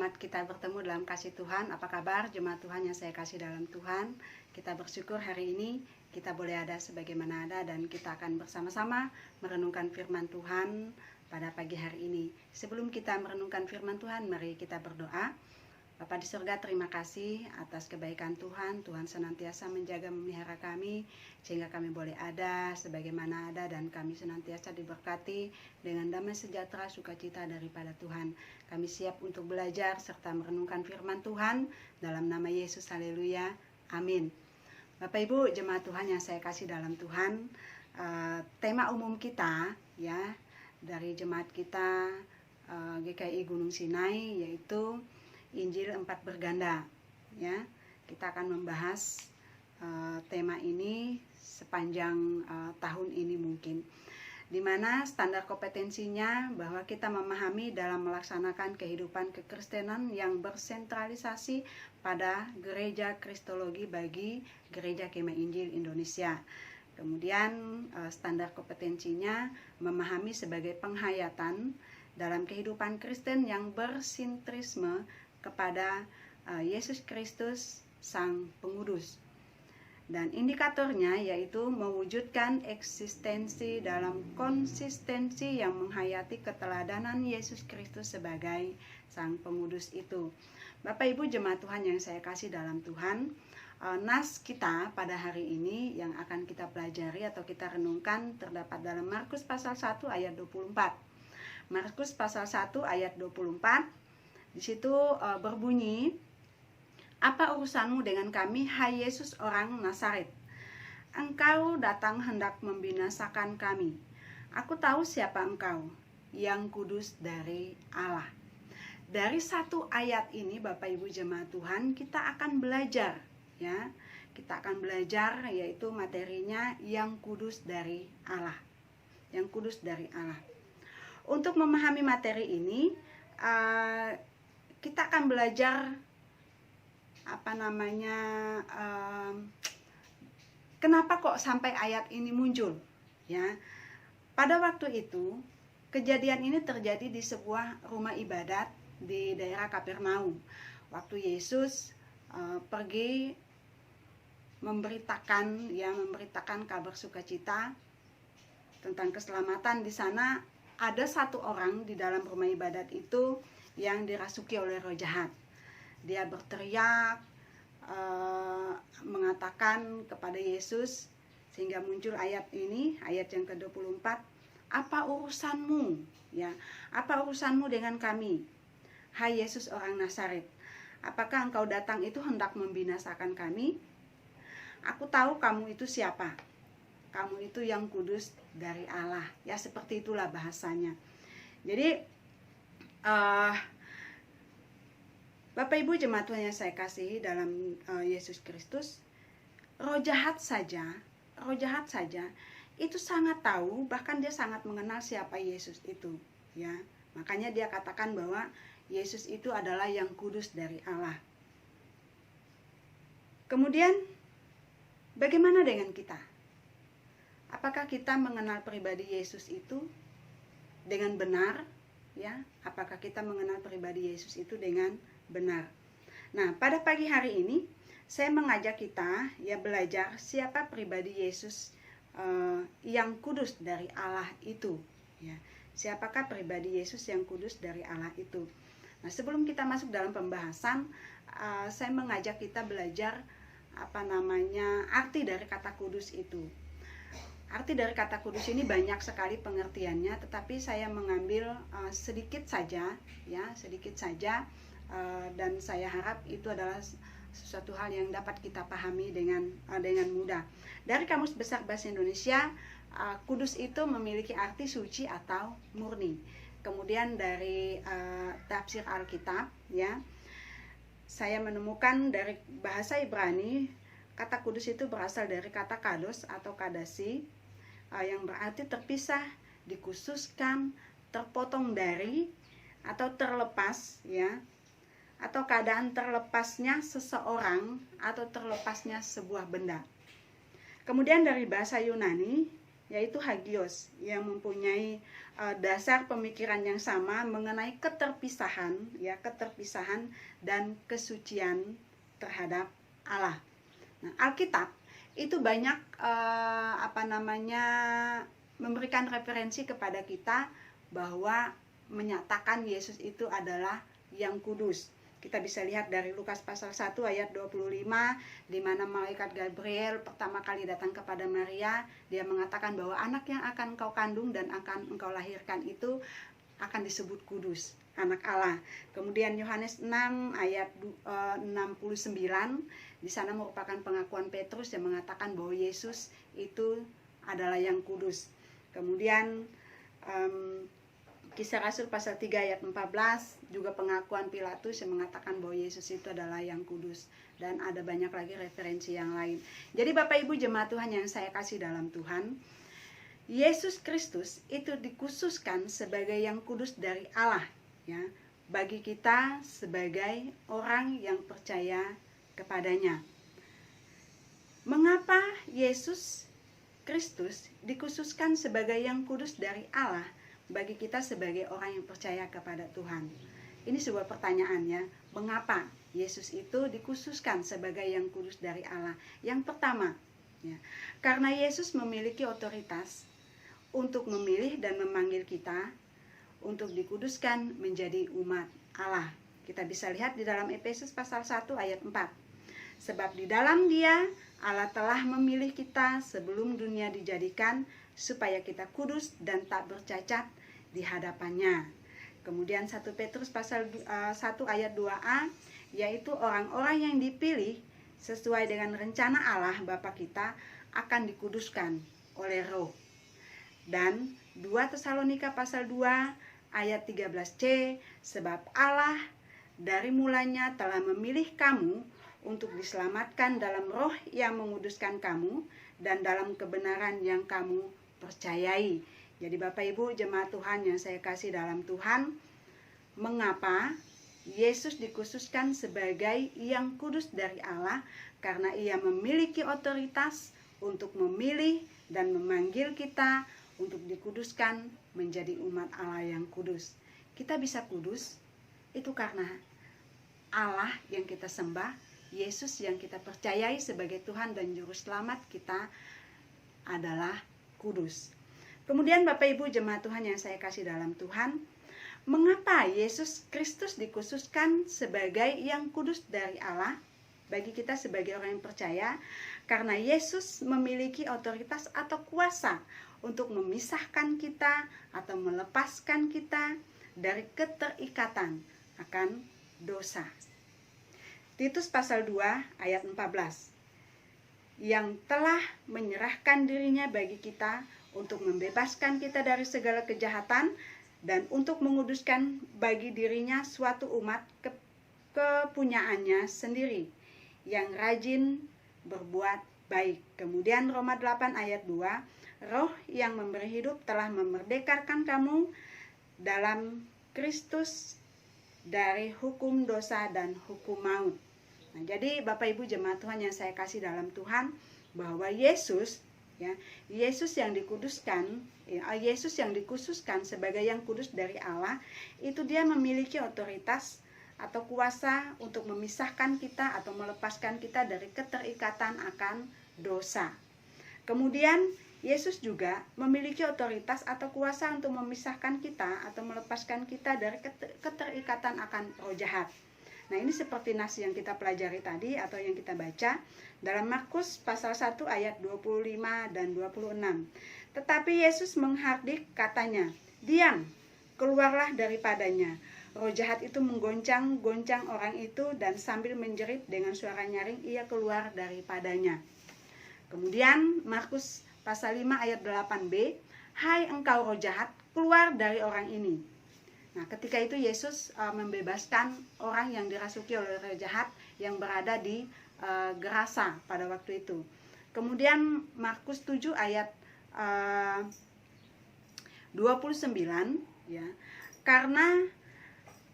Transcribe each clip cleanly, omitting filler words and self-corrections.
Selamat kita bertemu dalam kasih Tuhan. Apa kabar jemaat Tuhan yang saya kasih dalam Tuhan? Kita bersyukur hari ini kita boleh ada sebagaimana ada, dan kita akan bersama-sama merenungkan firman Tuhan pada pagi hari ini. Sebelum kita merenungkan firman Tuhan, mari kita berdoa. Bapa di surga, terima kasih atas kebaikan Tuhan. Tuhan senantiasa menjaga memelihara kami sehingga kami boleh ada sebagaimana ada, dan kami senantiasa diberkati dengan damai sejahtera sukacita daripada Tuhan. Kami siap untuk belajar serta merenungkan firman Tuhan dalam nama Yesus. Haleluya. Amin. Bapak Ibu jemaat Tuhan yang saya kasih dalam Tuhan, tema umum kita ya dari jemaat kita GKI Gunung Sinai yaitu Injil 4 berganda. Ya, kita akan membahas tema ini sepanjang tahun ini mungkin, di mana standar kompetensinya bahwa kita memahami dalam melaksanakan kehidupan kekristenan yang bersentralisasi pada gereja kristologi bagi Gereja Kemah Injil Indonesia. Kemudian standar kompetensinya memahami sebagai penghayatan dalam kehidupan Kristen yang bersintrisme kepada Yesus Kristus Sang Pengudus. Dan indikatornya yaitu mewujudkan eksistensi dalam konsistensi yang menghayati keteladanan Yesus Kristus sebagai Sang Pengudus itu. Bapak Ibu jemaat Tuhan yang saya kasih dalam Tuhan, nas kita pada hari ini yang akan kita pelajari atau kita renungkan terdapat dalam Markus pasal 1 ayat 24. Markus pasal 1 ayat 24. Di situ berbunyi, "Apa urusanmu dengan kami, hai Yesus orang Nazaret? Engkau datang hendak membinasakan kami. Aku tahu siapa engkau, yang kudus dari Allah." Dari satu ayat ini Bapak Ibu jemaat Tuhan, kita akan belajar ya. Kita akan belajar yaitu materinya yang kudus dari Allah. Yang kudus dari Allah. Untuk memahami materi ini, kita akan belajar kenapa kok sampai ayat ini muncul ya. Pada waktu itu kejadian ini terjadi di sebuah rumah ibadat di daerah Kapernaum. Waktu Yesus pergi memberitakan kabar sukacita tentang keselamatan, di sana ada satu orang di dalam rumah ibadat itu yang dirasuki oleh roh jahat. Dia berteriak, mengatakan kepada Yesus, sehingga muncul ayat ini, ayat yang ke-24, "Apa urusanmu? Ya, apa urusanmu dengan kami, hai Yesus orang Nazaret? Apakah engkau datang itu hendak membinasakan kami? Aku tahu kamu itu siapa. Kamu itu yang kudus dari Allah." Ya, seperti itulah bahasanya. Jadi Bapak Ibu jemaat Tuhan yang saya kasihi dalam Yesus Kristus, roh jahat saja itu sangat tahu, bahkan dia sangat mengenal siapa Yesus itu ya. Makanya dia katakan bahwa Yesus itu adalah yang kudus dari Allah. Kemudian bagaimana dengan kita? Apakah kita mengenal pribadi Yesus itu dengan benar? Ya, apakah kita mengenal pribadi Yesus itu dengan benar? Nah, pada pagi hari ini saya mengajak kita ya belajar siapa pribadi Yesus yang kudus dari Allah itu. Ya, siapakah pribadi Yesus yang kudus dari Allah itu? Nah, sebelum kita masuk dalam pembahasan, saya mengajak kita belajar arti dari kata kudus itu. Arti dari kata kudus ini banyak sekali pengertiannya, tetapi saya mengambil sedikit saja, dan saya harap itu adalah sesuatu hal yang dapat kita pahami dengan mudah. Dari Kamus Besar Bahasa Indonesia, kudus itu memiliki arti suci atau murni. Kemudian dari tafsir Alkitab, ya, saya menemukan dari bahasa Ibrani, kata kudus itu berasal dari kata kados atau kadasi, yang berarti terpisah, dikhususkan, terpotong dari, atau terlepas ya, atau keadaan terlepasnya seseorang atau terlepasnya sebuah benda. Kemudian dari bahasa Yunani, yaitu hagios, yang mempunyai dasar pemikiran yang sama mengenai keterpisahan, ya, keterpisahan dan kesucian terhadap Allah. Nah, Alkitab itu banyak memberikan referensi kepada kita bahwa menyatakan Yesus itu adalah yang kudus. Kita bisa lihat dari Lukas pasal 1 ayat 25, di mana malaikat Gabriel pertama kali datang kepada Maria. Dia mengatakan bahwa anak yang akan engkau kandung dan akan engkau lahirkan itu akan disebut kudus, anak Allah. Kemudian Yohanes 6 ayat 69, di sana merupakan pengakuan Petrus yang mengatakan bahwa Yesus itu adalah yang kudus. Kemudian Kisah Rasul pasal 3 ayat 14 juga pengakuan Pilatus yang mengatakan bahwa Yesus itu adalah yang kudus. Dan ada banyak lagi referensi yang lain. Jadi Bapak Ibu jemaat Tuhan yang saya kasih dalam Tuhan, Yesus Kristus itu dikhususkan sebagai yang kudus dari Allah, ya, bagi kita sebagai orang yang percaya kepadanya. Mengapa Yesus Kristus dikhususkan sebagai yang kudus dari Allah bagi kita sebagai orang yang percaya kepada Tuhan? Ini sebuah pertanyaan, ya. Mengapa Yesus itu dikhususkan sebagai yang kudus dari Allah? Yang pertama, ya, karena Yesus memiliki otoritas untuk memilih dan memanggil kita untuk dikuduskan menjadi umat Allah. Kita bisa lihat di dalam Efesus pasal 1 ayat 4. Sebab di dalam Dia Allah telah memilih kita sebelum dunia dijadikan supaya kita kudus dan tak bercacat di hadapannya. Kemudian 1 Petrus pasal 1 ayat 2a, yaitu orang-orang yang dipilih sesuai dengan rencana Allah Bapa kita akan dikuduskan oleh Roh. Dan 2 Tesalonika pasal 2 ayat 13c, sebab Allah dari mulanya telah memilih kamu untuk diselamatkan dalam roh yang menguduskan kamu dan dalam kebenaran yang kamu percayai. Jadi Bapak Ibu jemaat Tuhan yang saya kasih dalam Tuhan, mengapa Yesus dikhususkan sebagai yang kudus dari Allah? Karena Ia memiliki otoritas untuk memilih dan memanggil kita untuk dikuduskan menjadi umat Allah yang kudus. Kita bisa kudus itu karena Allah yang kita sembah, Yesus yang kita percayai sebagai Tuhan dan Juru Selamat kita adalah kudus. Kemudian Bapak Ibu jemaat Tuhan yang saya kasih dalam Tuhan, mengapa Yesus Kristus dikhususkan sebagai yang kudus dari Allah bagi kita sebagai orang yang percaya? Karena Yesus memiliki otoritas atau kuasa untuk memisahkan kita atau melepaskan kita dari keterikatan akan dosa. Titus pasal 2 ayat 14, yang telah menyerahkan dirinya bagi kita untuk membebaskan kita dari segala kejahatan dan untuk menguduskan bagi dirinya suatu umat kepunyaannya sendiri yang rajin berbuat baik. Kemudian Roma 8 ayat 2, Roh yang memberi hidup telah memerdekakan kamu dalam Kristus dari hukum dosa dan hukum maut. Nah, jadi Bapak Ibu jemaat Tuhan yang saya kasih dalam Tuhan, bahwa Yesus, ya, Yesus yang dikuduskan, Yesus yang dikhususkan sebagai yang kudus dari Allah, itu Dia memiliki otoritas atau kuasa untuk memisahkan kita atau melepaskan kita dari keterikatan akan dosa. Kemudian Yesus juga memiliki otoritas atau kuasa untuk memisahkan kita atau melepaskan kita dari keterikatan akan roh jahat. Nah, ini seperti nas yang kita pelajari tadi atau yang kita baca dalam Markus pasal 1 ayat 25 dan 26. Tetapi Yesus menghardik katanya, "Diam, keluarlah daripadanya." Roh jahat itu menggoncang-goncang orang itu dan sambil menjerit dengan suara nyaring ia keluar daripadanya. Kemudian Markus pasal 5 ayat 8b, "Hai engkau roh jahat, keluar dari orang ini." Nah, ketika itu Yesus membebaskan orang yang dirasuki oleh roh jahat yang berada di Gerasa pada waktu itu. Kemudian Markus 7 ayat 29, ya. Karena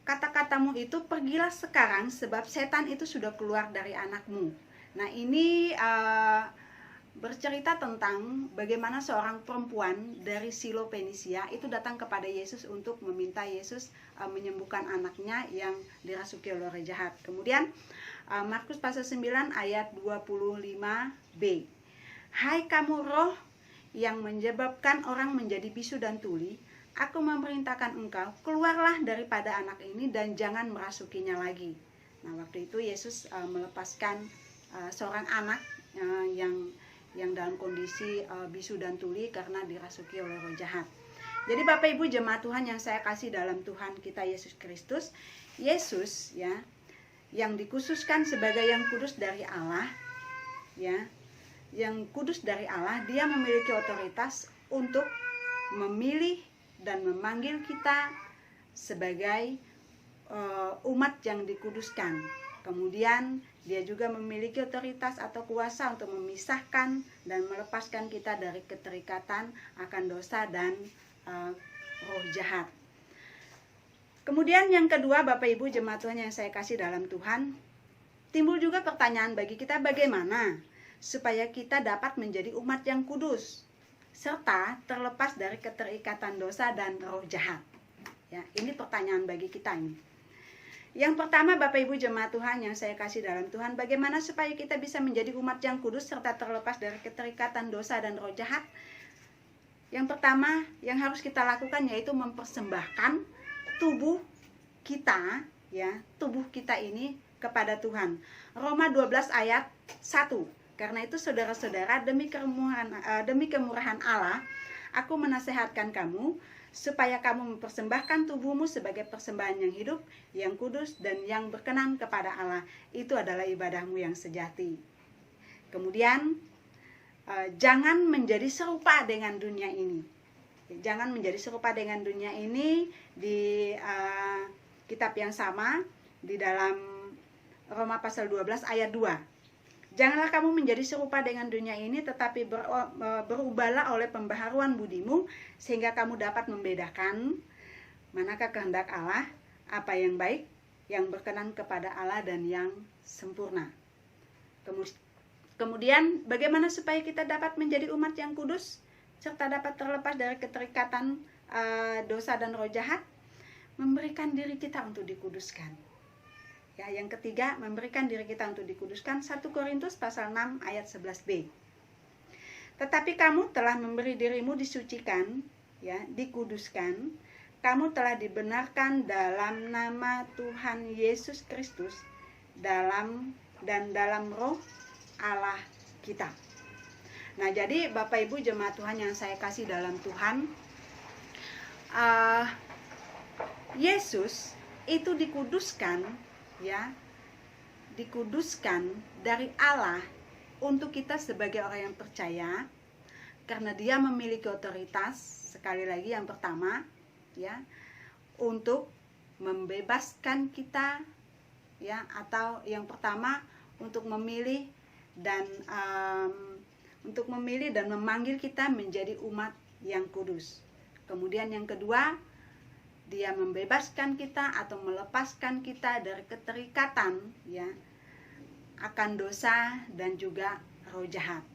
kata-katamu itu, pergilah sekarang sebab setan itu sudah keluar dari anakmu. Nah, ini bercerita tentang bagaimana seorang perempuan dari Silo Fenisia itu datang kepada Yesus untuk meminta Yesus menyembuhkan anaknya yang dirasuki oleh roh jahat. Kemudian Markus pasal 9 ayat 25b. Hai kamu roh yang menyebabkan orang menjadi bisu dan tuli, aku memerintahkan engkau, keluarlah daripada anak ini dan jangan merasukinya lagi. Nah, waktu itu Yesus melepaskan seorang anak yang dalam kondisi bisu dan tuli karena dirasuki oleh roh jahat. Jadi Bapak Ibu jemaat Tuhan yang saya kasih dalam Tuhan kita Yesus Kristus, Yesus ya, yang dikhususkan sebagai yang kudus dari Allah, ya, yang kudus dari Allah, dia memiliki otoritas untuk memilih dan memanggil kita sebagai umat yang dikuduskan. Kemudian dia juga memiliki otoritas atau kuasa untuk memisahkan dan melepaskan kita dari keterikatan akan dosa dan roh jahat. Kemudian yang kedua, Bapak Ibu jemaat Tuhan yang saya kasih dalam Tuhan, timbul juga pertanyaan bagi kita, bagaimana supaya kita dapat menjadi umat yang kudus serta terlepas dari keterikatan dosa dan roh jahat. Ya, ini pertanyaan bagi kita ini. Yang pertama, Bapak Ibu jemaat Tuhan yang saya kasih dalam Tuhan, bagaimana supaya kita bisa menjadi umat yang kudus serta terlepas dari keterikatan dosa dan roh jahat? Yang pertama yang harus kita lakukan yaitu mempersembahkan tubuh kita, ya, tubuh kita ini kepada Tuhan. Roma 12 ayat 1. Karena itu saudara-saudara, demi kemurahan Allah, aku menasehatkan kamu supaya kamu mempersembahkan tubuhmu sebagai persembahan yang hidup, yang kudus, dan yang berkenan kepada Allah. Itu adalah ibadahmu yang sejati. Kemudian, jangan menjadi serupa dengan dunia ini. Jangan menjadi serupa dengan dunia ini di kitab yang sama, di dalam Roma pasal 12 ayat 2. Janganlah kamu menjadi serupa dengan dunia ini, tetapi berubahlah oleh pembaharuan budimu, sehingga kamu dapat membedakan manakah kehendak Allah, apa yang baik, yang berkenan kepada Allah, dan yang sempurna. Kemudian, bagaimana supaya kita dapat menjadi umat yang kudus, serta dapat terlepas dari keterikatan dosa dan roh jahat? Memberikan diri kita untuk dikuduskan. Ya, yang ketiga, memberikan diri kita untuk dikuduskan. 1 Korintus pasal 6 ayat 11b. Tetapi kamu telah memberi dirimu disucikan, ya, dikuduskan. Kamu telah dibenarkan dalam nama Tuhan Yesus Kristus dalam roh Allah kita. Nah, jadi Bapak Ibu jemaat Tuhan yang saya kasih dalam Tuhan, Yesus itu dikuduskan, ya, dikuduskan dari Allah untuk kita sebagai orang yang percaya, karena dia memiliki otoritas, sekali lagi yang pertama, ya, untuk membebaskan kita, ya, atau yang pertama untuk memilih dan memanggil kita menjadi umat yang kudus. Kemudian yang kedua, dia membebaskan kita atau melepaskan kita dari keterikatan, ya, akan dosa dan juga roh jahat.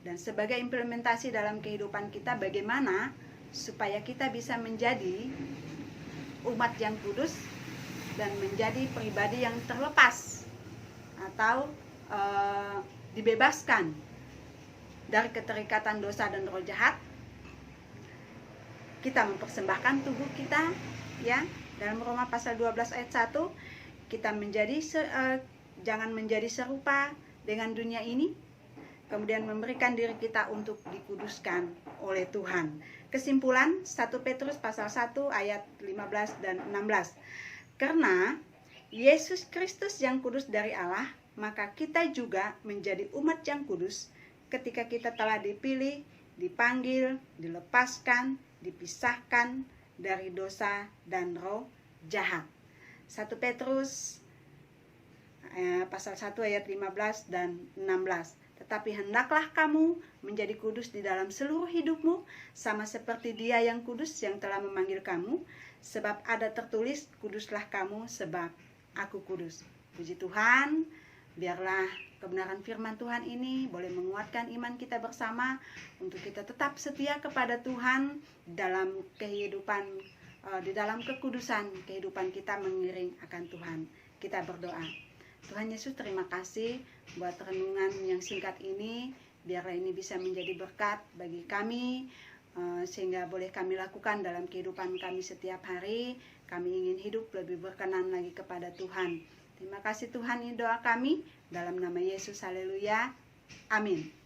Dan sebagai implementasi dalam kehidupan kita, bagaimana supaya kita bisa menjadi umat yang kudus dan menjadi pribadi yang terlepas atau dibebaskan dari keterikatan dosa dan roh jahat. Kita mempersembahkan tubuh kita, ya, dalam Roma pasal 12 ayat 1, kita jangan menjadi serupa dengan dunia ini, kemudian memberikan diri kita untuk dikuduskan oleh Tuhan. Kesimpulan 1 Petrus pasal 1 ayat 15 dan 16. Karena Yesus Kristus yang kudus dari Allah, maka kita juga menjadi umat yang kudus ketika kita telah dipilih, dipanggil, dilepaskan, dipisahkan dari dosa dan roh jahat. 1 Petrus pasal 1 ayat 15 dan 16. Tetapi hendaklah kamu menjadi kudus di dalam seluruh hidupmu, sama seperti Dia yang kudus yang telah memanggil kamu, sebab ada tertulis, kuduslah kamu sebab aku kudus. Puji Tuhan, Biarlah kebenaran firman Tuhan ini boleh menguatkan iman kita bersama untuk kita tetap setia kepada Tuhan dalam kehidupan, di dalam kekudusan kehidupan kita mengiring akan Tuhan. Kita berdoa. Tuhan Yesus, terima kasih buat renungan yang singkat ini. Biarlah ini bisa menjadi berkat bagi kami, sehingga boleh kami lakukan dalam kehidupan kami setiap hari. Kami ingin hidup lebih berkenan lagi kepada Tuhan. Terima kasih Tuhan, ini doa kami dalam nama Yesus. Haleluya. Amin.